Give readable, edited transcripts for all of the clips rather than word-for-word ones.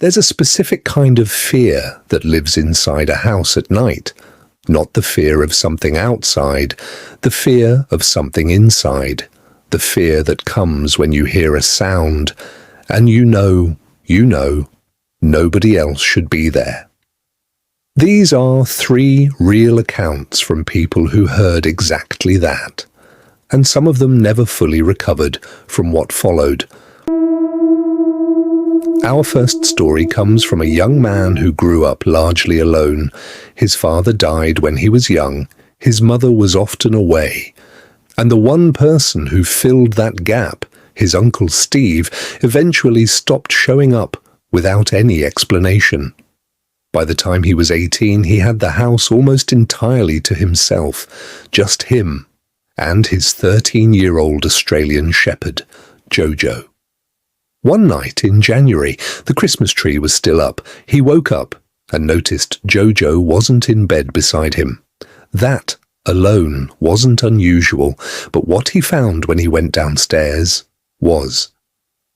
There's a specific kind of fear that lives inside a house at night. Not the fear of something outside, the fear of something inside. The fear that comes when you hear a sound, and you know, nobody else should be there. These are 3 real accounts from people who heard exactly that, and some of them never fully recovered from what followed. Our first story comes from a young man who grew up largely alone. His father died when he was young, his mother was often away, and the one person who filled that gap, his Uncle Steve, eventually stopped showing up without any explanation. By the time he was 18, he had the house almost entirely to himself, just him and his 13-year-old Australian shepherd, Jojo. One night in January, the Christmas tree was still up. He woke up and noticed Jojo wasn't in bed beside him. That alone wasn't unusual, but what he found when he went downstairs was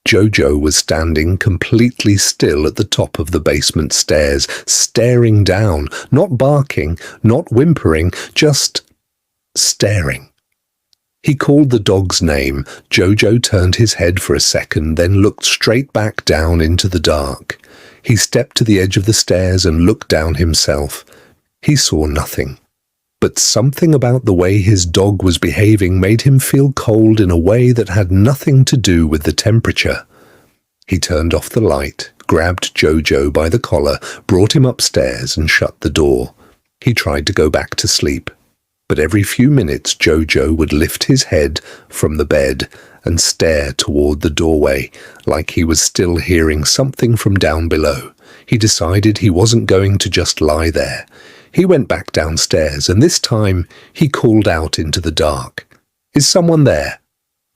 Jojo was standing completely still at the top of the basement stairs, staring down, not barking, not whimpering, just staring. He called the dog's name. Jojo turned his head for a second, then looked straight back down into the dark. He stepped to the edge of the stairs and looked down himself. He saw nothing. But something about the way his dog was behaving made him feel cold in a way that had nothing to do with the temperature. He turned off the light, grabbed Jojo by the collar, brought him upstairs and shut the door. He tried to go back to sleep, but every few minutes Jojo would lift his head from the bed and stare toward the doorway, like he was still hearing something from down below. He decided he wasn't going to just lie there. He went back downstairs, and this time he called out into the dark. "Is someone there?"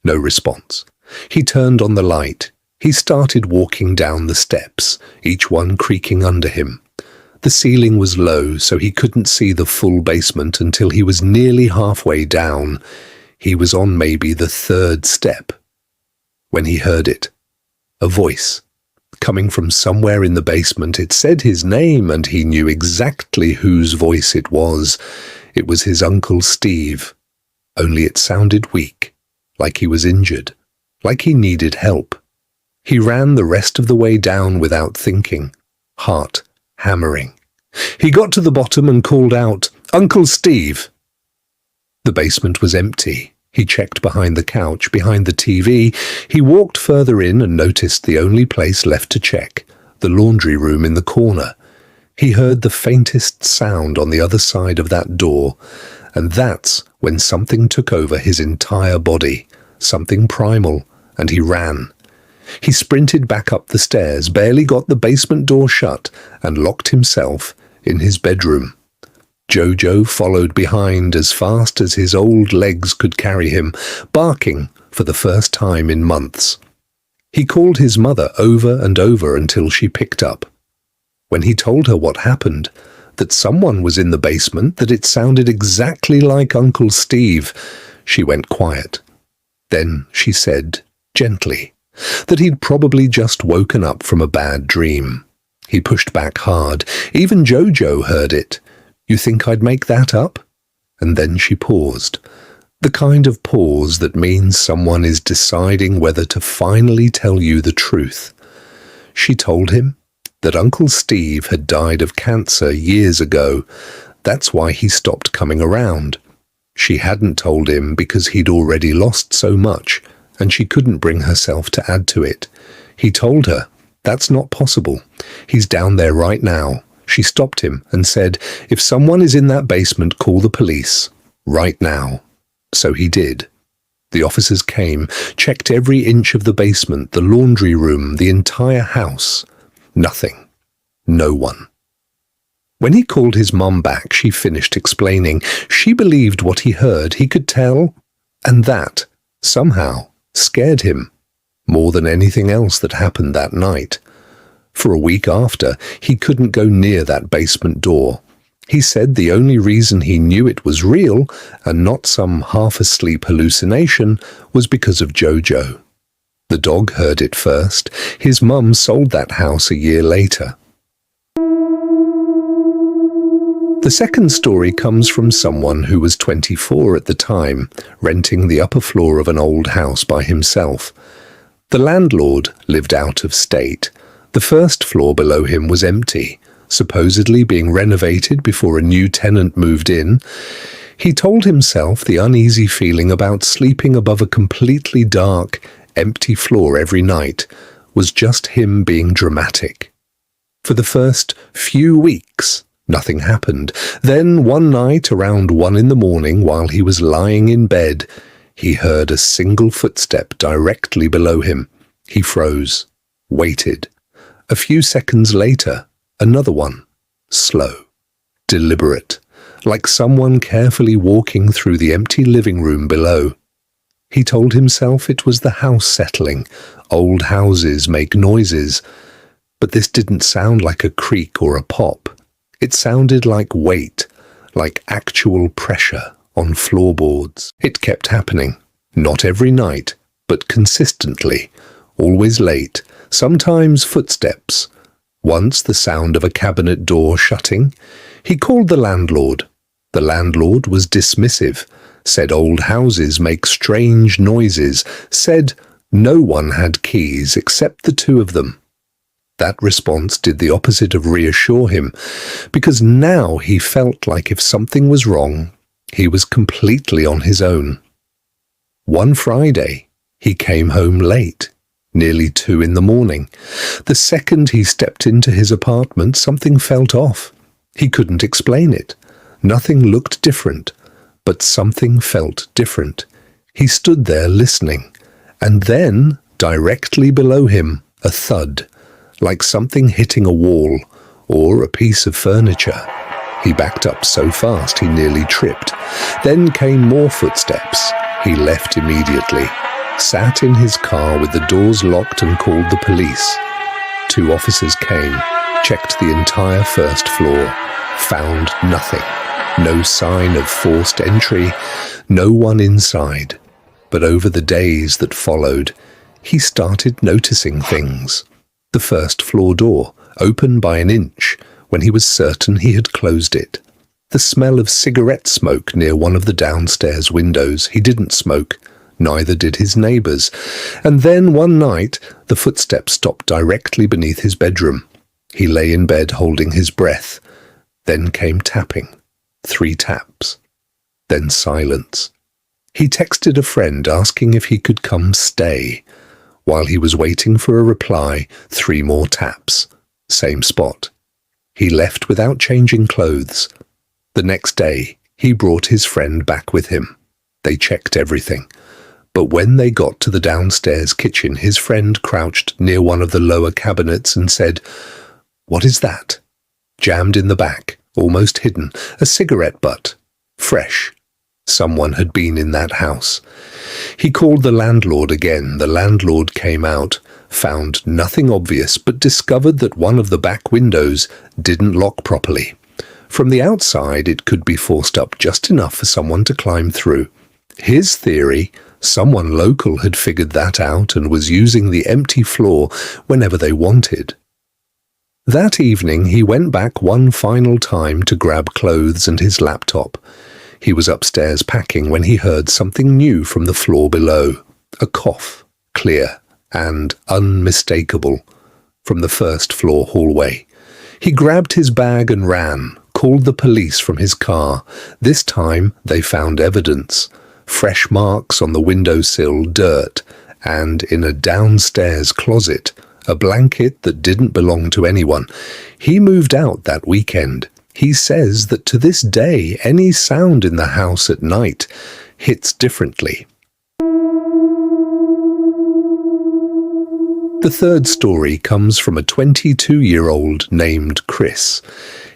No response. He turned on the light. He started walking down the steps, each one creaking under him. The ceiling was low, so he couldn't see the full basement until he was nearly halfway down. He was on maybe the 3rd step when he heard it. A voice. Coming from somewhere in the basement. It said his name, and he knew exactly whose voice it was. It was his Uncle Steve. Only it sounded weak, like he was injured, like he needed help. He ran the rest of the way down without thinking, heart hammering. He got to the bottom and called out, "Uncle Steve!" The basement was empty. He checked behind the couch, behind the TV. He walked further in and noticed the only place left to check, the laundry room in the corner. He heard the faintest sound on the other side of that door, and that's when something took over his entire body, something primal, and he ran. He sprinted back up the stairs, barely got the basement door shut, and locked himself in his bedroom. Jojo followed behind as fast as his old legs could carry him, barking for the first time in months. He called his mother over and over until she picked up. When he told her what happened, that someone was in the basement, that it sounded exactly like Uncle Steve, she went quiet. Then she said, gently, that he'd probably just woken up from a bad dream. He pushed back hard. Even Jojo heard it. "You think I'd make that up?" And then she paused. The kind of pause that means someone is deciding whether to finally tell you the truth. She told him that Uncle Steve had died of cancer years ago. That's why he stopped coming around. She hadn't told him because he'd already lost so much, and she couldn't bring herself to add to it. He told her, "That's not possible. He's down there right now." She stopped him and said, "If someone is in that basement, call the police. Right now." So he did. The officers came, checked every inch of the basement, the laundry room, the entire house. Nothing. No one. When he called his mum back, she finished explaining. She believed what he heard, he could tell, and that, somehow, scared him, more than anything else that happened that night. For a week after, he couldn't go near that basement door. He said the only reason he knew it was real, and not some half-asleep hallucination, was because of Jojo. The dog heard it first. His mum sold that house a year later. The second story comes from someone who was 24 at the time, renting the upper floor of an old house by himself. The landlord lived out of state. The first floor below him was empty, supposedly being renovated before a new tenant moved in. He told himself the uneasy feeling about sleeping above a completely dark, empty floor every night was just him being dramatic. For the first few weeks, nothing happened. Then one night around 1 a.m, while he was lying in bed, he heard a single footstep directly below him. He froze, waited. A few seconds later, another one. Slow, deliberate, like someone carefully walking through the empty living room below. He told himself it was the house settling. Old houses make noises. But this didn't sound like a creak or a pop. It sounded like weight, like actual pressure on floorboards. It kept happening, not every night, but consistently, always late, sometimes footsteps. Once the sound of a cabinet door shutting. He called the landlord. The landlord was dismissive, said old houses make strange noises, said no one had keys except the two of them. That response did the opposite of reassure him, because now he felt like if something was wrong, he was completely on his own. One Friday, he came home late, nearly 2 a.m. The second he stepped into his apartment, something felt off. He couldn't explain it. Nothing looked different, but something felt different. He stood there listening, and then, directly below him, a thud, like something hitting a wall or a piece of furniture. He backed up so fast he nearly tripped. Then came more footsteps. He left immediately, sat in his car with the doors locked and called the police. 2 officers came, checked the entire first floor, found nothing. No sign of forced entry, no one inside. But over the days that followed, he started noticing things. The first floor door, open by an inch, when he was certain he had closed it. The smell of cigarette smoke near one of the downstairs windows. He didn't smoke, neither did his neighbors. And then one night, the footsteps stopped directly beneath his bedroom. He lay in bed holding his breath. Then came tapping. 3 taps. Then silence. He texted a friend asking if he could come stay. While he was waiting for a reply, 3 more taps. Same spot. He left without changing clothes. The next day, he brought his friend back with him. They checked everything. But when they got to the downstairs kitchen, his friend crouched near one of the lower cabinets and said, "What is that?" Jammed in the back, almost hidden, a cigarette butt. Fresh. Someone had been in that house. He called the landlord again. The landlord came out, found nothing obvious, but discovered that one of the back windows didn't lock properly. From the outside, it could be forced up just enough for someone to climb through. His theory, someone local had figured that out and was using the empty floor whenever they wanted. That evening, he went back one final time to grab clothes and his laptop. He was upstairs packing when he heard something new from the floor below. A cough, clear and unmistakable, from the first floor hallway. He grabbed his bag and ran, called the police from his car. This time they found evidence. Fresh marks on the windowsill, dirt, and in a downstairs closet, a blanket that didn't belong to anyone. He moved out that weekend. He says that to this day, any sound in the house at night hits differently. The third story comes from a 22-year-old named Chris.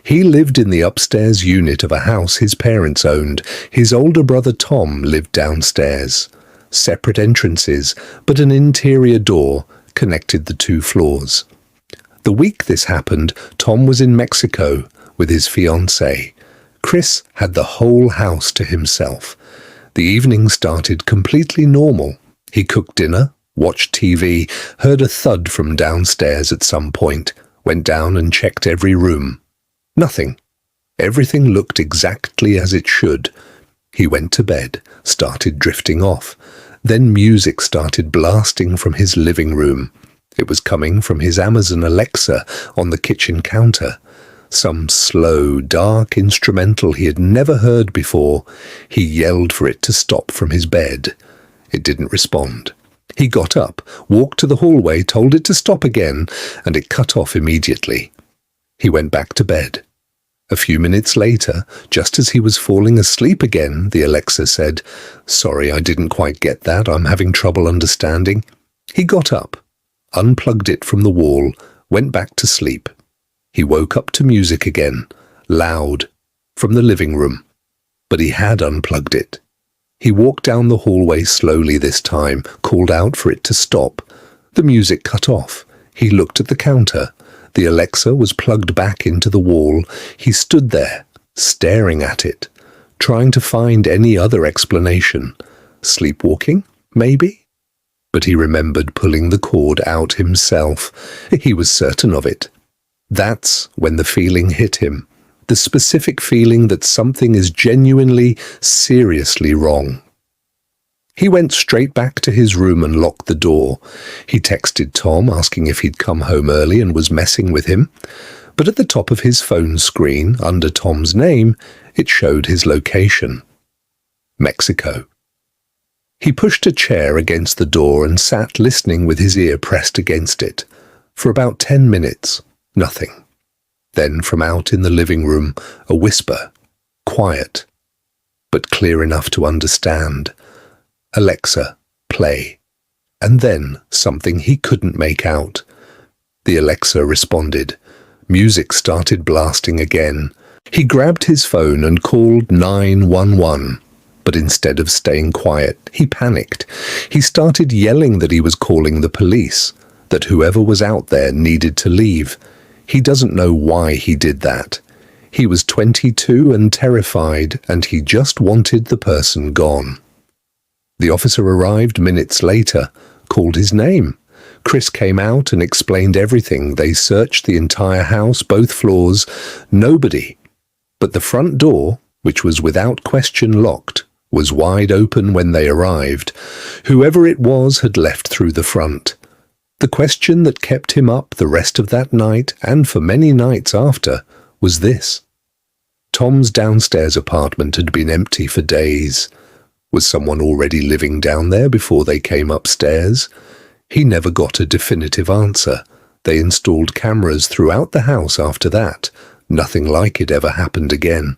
He lived in the upstairs unit of a house his parents owned. His older brother Tom lived downstairs. Separate entrances, but an interior door connected the 2 floors. The week this happened, Tom was in Mexico with his fiancée. Chris had the whole house to himself. The evening started completely normal. He cooked dinner, watched TV, heard a thud from downstairs at some point, went down and checked every room. Nothing. Everything looked exactly as it should. He went to bed, started drifting off. Then music started blasting from his living room. It was coming from his Amazon Alexa on the kitchen counter. Some slow, dark instrumental he had never heard before. He yelled for it to stop from his bed. It didn't respond. He got up, walked to the hallway, told it to stop again, and it cut off immediately. He went back to bed. A few minutes later, just as he was falling asleep again, the Alexa said, "Sorry, I didn't quite get that. I'm having trouble understanding." He got up, unplugged it from the wall, went back to sleep. He woke up to music again, loud, from the living room. But he had unplugged it. He walked down the hallway slowly this time, called out for it to stop. The music cut off. He looked at the counter. The Alexa was plugged back into the wall. He stood there, staring at it, trying to find any other explanation. Sleepwalking, maybe? But he remembered pulling the cord out himself. He was certain of it. That's when the feeling hit him. The specific feeling that something is genuinely, seriously wrong. He went straight back to his room and locked the door. He texted Tom asking if he'd come home early and was messing with him. But at the top of his phone screen, under Tom's name, it showed his location. Mexico. He pushed a chair against the door and sat listening with his ear pressed against it. For about 10 minutes, nothing. Then from out in the living room, a whisper, quiet, but clear enough to understand. "Alexa, play." And then something he couldn't make out. The Alexa responded. Music started blasting again. He grabbed his phone and called 911. But instead of staying quiet, he panicked. He started yelling that he was calling the police, that whoever was out there needed to leave. He doesn't know why he did that. He was 22 and terrified, and he just wanted the person gone. The officer arrived minutes later, called his name. Chris came out and explained everything. They searched the entire house, both floors. Nobody. But the front door, which was without question locked, was wide open when they arrived. Whoever it was had left through the front. The question that kept him up the rest of that night, and for many nights after, was this. Tom's downstairs apartment had been empty for days. Was someone already living down there before they came upstairs? He never got a definitive answer. They installed cameras throughout the house after that. Nothing like it ever happened again.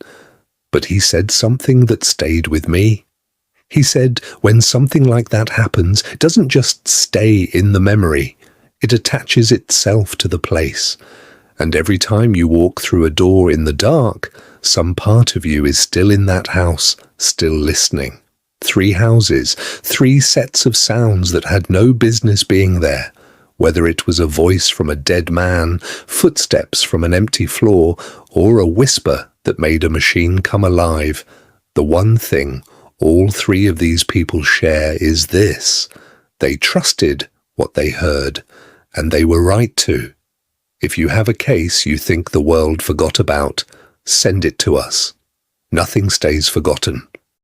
But he said something that stayed with me. He said when something like that happens, it doesn't just stay in the memory. It attaches itself to the place. And every time you walk through a door in the dark, some part of you is still in that house, still listening. 3 houses, 3 sets of sounds that had no business being there. Whether it was a voice from a dead man, footsteps from an empty floor, or a whisper that made a machine come alive, the one thing all 3 of these people share is this. They trusted what they heard, and they were right to. If you have a case you think the world forgot about, send it to us. Nothing stays forgotten.